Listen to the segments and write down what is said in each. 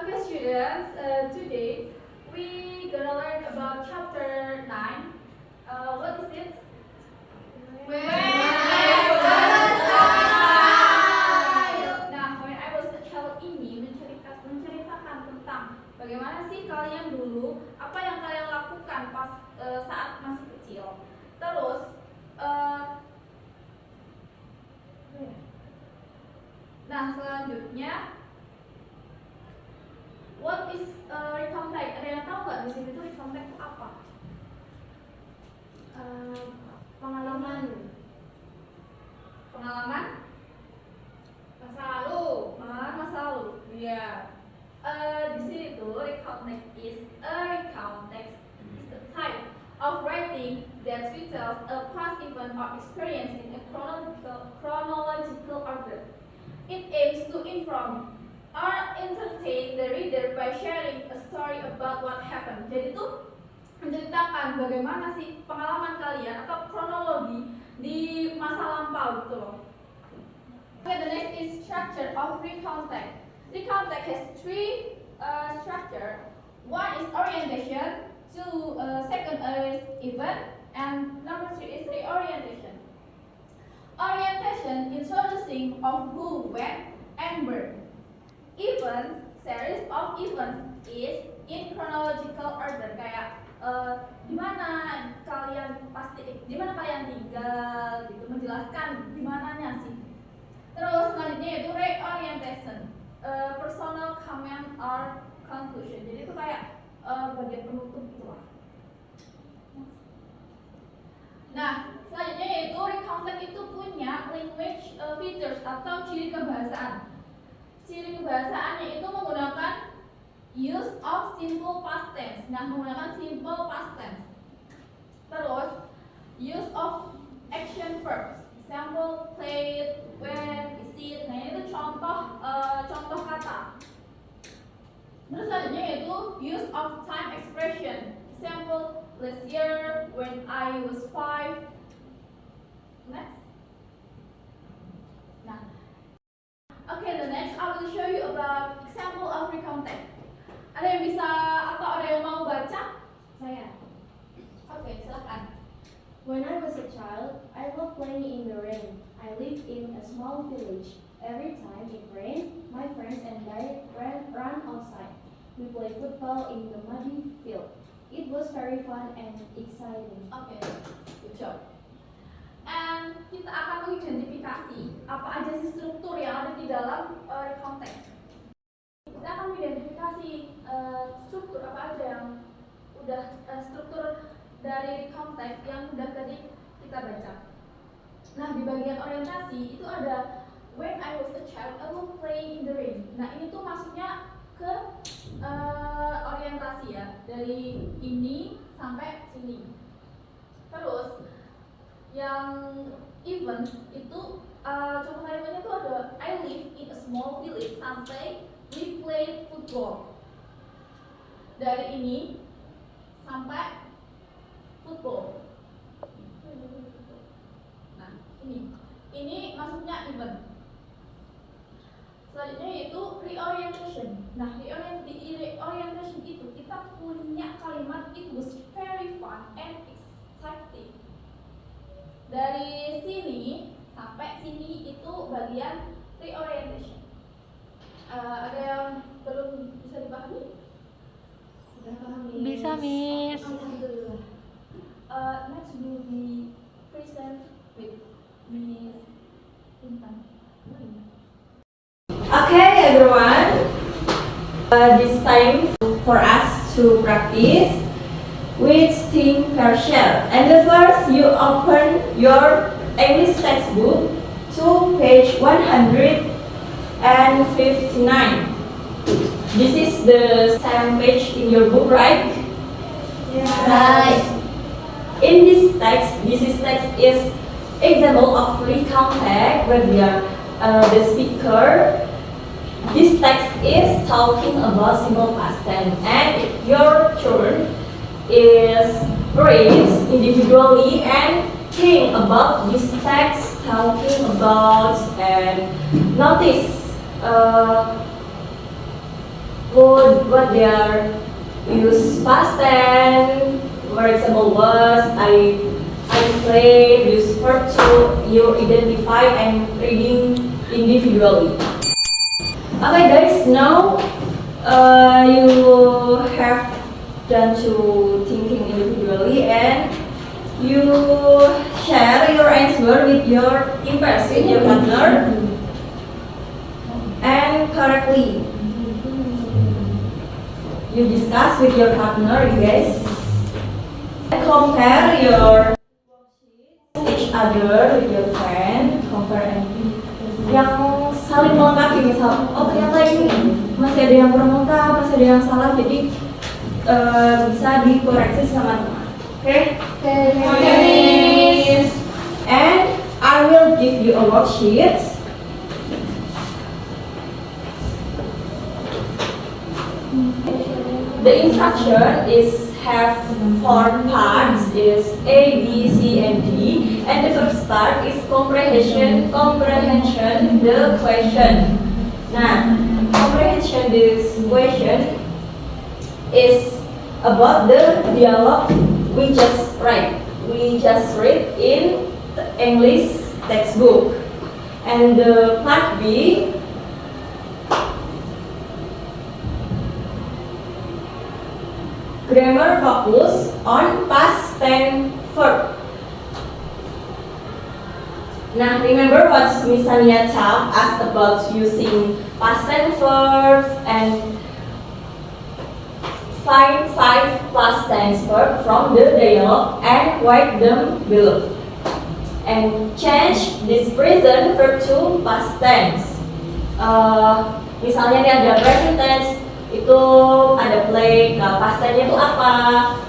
Okay, students, today we gonna learn about chapter 9. What is it? When I was a child. Nah, when I was a child ini menceritakan tentang bagaimana sih kalian dulu, apa yang kalian lakukan pas saat masih kecil. Terus, nah selanjutnya, what is recounting? Ada yang tahu nggak di sini tuh recounting itu apa? Pengalaman masa lalu. Iya. Di sini tuh recounting is the type of writing that retells a past event or experience in a chronological order. It aims to inform or entertain the reader by sharing a story about what happened. Jadi tuh menceritakan bagaimana sih pengalaman kalian atau kronologi di masa lampau gitu loh. Okay, the next is structure of recounting. Recounting has three structure. One is orientation, second is event, and number 3 is reorientation. Orientation, introducing of who, when, and where. Event, series of events is in chronological order, kayak di mana kalian tinggal gitu, menjelaskan di mananya sih. Terus selanjutnya yaitu reorientation, personal comment or conclusion. Jadi itu kayak bagian penutup gitu lah. Nah, selanjutnya yaitu recounting itu punya language features atau ciri kebahasaan. Ciri kebahasaannya itu menggunakan use of simple past tense. Nah, menggunakan simple past tense. Terus use of action verbs. Example, played, went, visit. Nah, itu contoh kata. Terus selanjutnya yaitu use of time expression. Example, last year when I was 5. Next. Nah, okay, the next I will show you about example of recounting. Ada yang bisa atau ada yang mau baca? Saya. Oke, silakan. When I was a child, I loved playing in the rain. I lived in a small village. Every time it rained, my friends and I ran outside. We played football in the muddy field. It was very fun and exciting. Oke, good job. And kita akan mengidentifikasi apa aja sih struktur yang ada di dalam recounting. Kita akan mengidentifikasi struktur apa aja yang udah struktur dari recounting yang udah tadi kita baca. Nah, di bagian orientasi itu ada when I was a child, I will play in the rain. Nah, ini tuh masuknya ke orientasi ya, dari ini sampai sini. Terus yang event itu contoh kalimatnya itu ada I live in a small village sampai we play football. Dari ini sampai football. Nah, ini masuknya event. Selanjutnya yaitu reorientation. Nah, reorientation itu kita punya kalimat it was very fun and exciting. Dari sini sampai sini itu bagian reorientation. Ada yang belum bisa dipahami? Sudah paham, Miss? Bisa, Miss. Alhamdulillah. Next will be present with Miss Intan. Okay, everyone. This time for us to practice which thing per share. And the first, you open your English textbook to page 159. This is the same page in your book, right? Yeah. Right. In this text is example of recounting where the speaker. This text is talking about simple past tense, and your turn is read individually and think about this text talking about and notice what they are use past tense. For example, was I played, use verb to you identify and reading individually. Okay guys, now you have done to thinking individually and you share your answer with your impress with your partner and correctly. You discuss with your partner, guys. Compare your each other with your friend. Compare and yang saling melengkapi, misal, oh ternyata ini masih ada yang kurang lengkap, masih ada yang salah, jadi bisa dikoreksi sama teman. Okay? Okay. And I will give you a worksheet. The instruction is have 4 parts, is A, B, C, and D. And the first part is comprehension the question. Nah, comprehension this question is about the dialogue we just read. We just read in the English textbook. And the part B grammar focus on past tense verb. Nah, remember what Miss Sania Cham asked about using past tense verbs and find 5 past tense verbs from the dialogue and write them below. And change this present verb to past tense. Misalnya nih ada present tense, itu ada play, nah past tense-nya itu apa?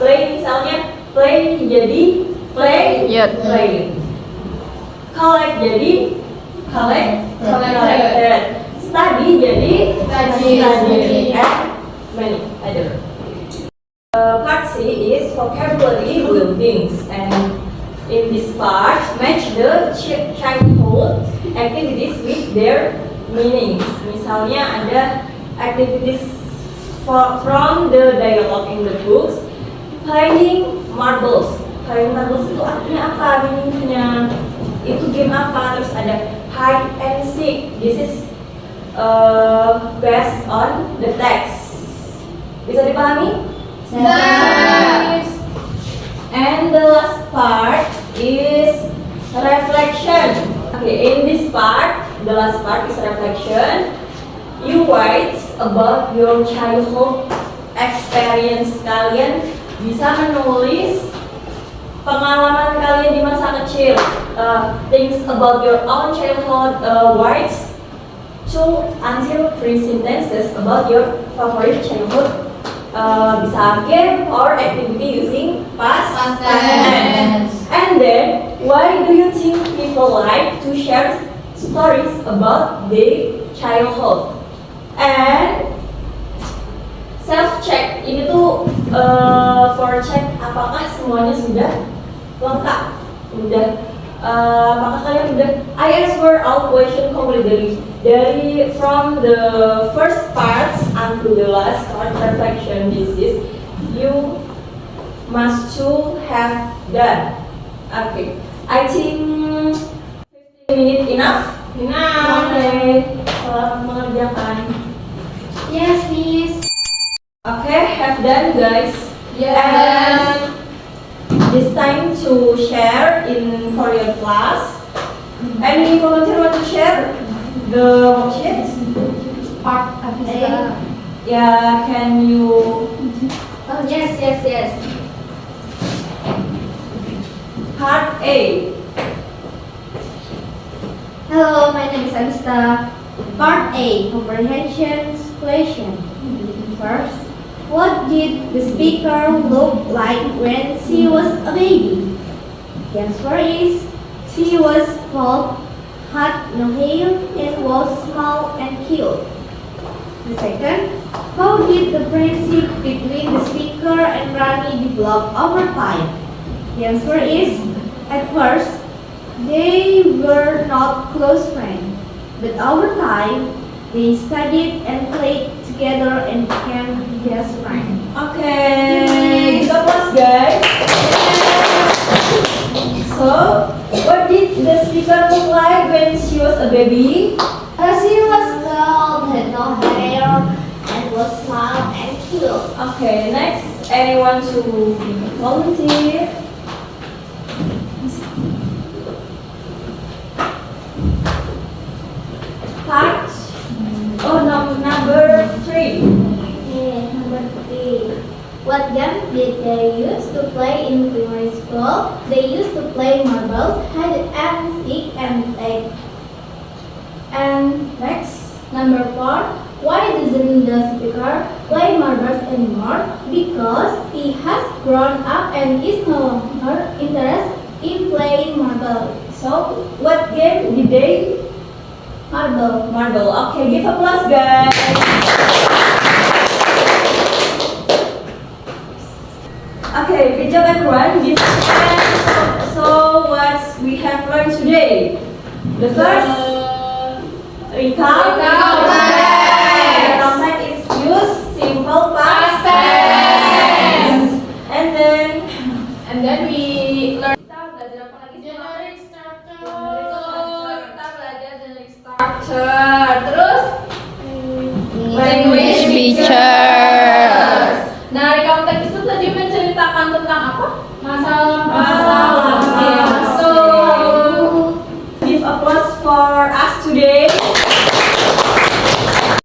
Play misalnya, play jadi play, play. Collect jadi collected. Study jadi study. And many other. Part C is vocabulary buildings, and in this part match the childhood activities with their meanings. Misalnya ada activities from the dialogue in the books. Playing marbles. Playing marbles itu artinya apa? Meaningnya itu game apa? Terus ada hide and seek. This is based on the text. Bisa dipahami? Yes. And the last part is reflection. Okay, in this part, the last part is reflection. You write about your childhood experience. Kalian bisa menulis pengalaman kalian di masa kecil. Things about your own childhood. Write 2 until 3 sentences about your favorite childhood. Bisa game or activity using past tense. And then, why do you think people like to share stories about their childhood? And self-check, ini tuh for check apakah semuanya sudah lengkap? Apakah kalian udah? I answer all question completely dari from the first part until the last part reflection. This is you must to have done. Okay, I think 15 minutes enough. Okay, selamat mengerjakan. Yes, Miss. Okay, have done guys. Yes. And it's time to share in for your class. Any volunteer want to share the worksheets? Part A. Yeah, can you? Oh, yes. Part A. Hello, my name is Anista. Part A, comprehension question. First, what did the speaker look like when she was a baby? The answer is she was small, had no hair, and was small and cute. The second, how did the friendship between the speaker and Rani develop over time? The answer is, at first, they were not close friends, but over time, they studied and played together and time he has friend. Okay, good applause, guys. So, what did the speaker look like when she was a baby? She was tall, had no hair, and was small and cute. Okay, next, anyone to be volunteer? Part. Oh, no, number 3. Okay, number 3. What game did they use to play in primary school? They used to play marbles, hide and seek, and tag. And next, Number 4. Why doesn't the speaker play marbles anymore? Because he has grown up and is no longer interested in playing marbles. so what game did they? Marble. Marble. Okay, give applause, guys. Okay, good job, everyone. Give so what we have learned today? The first recount. Recount is use simple past tense. And then And then we learn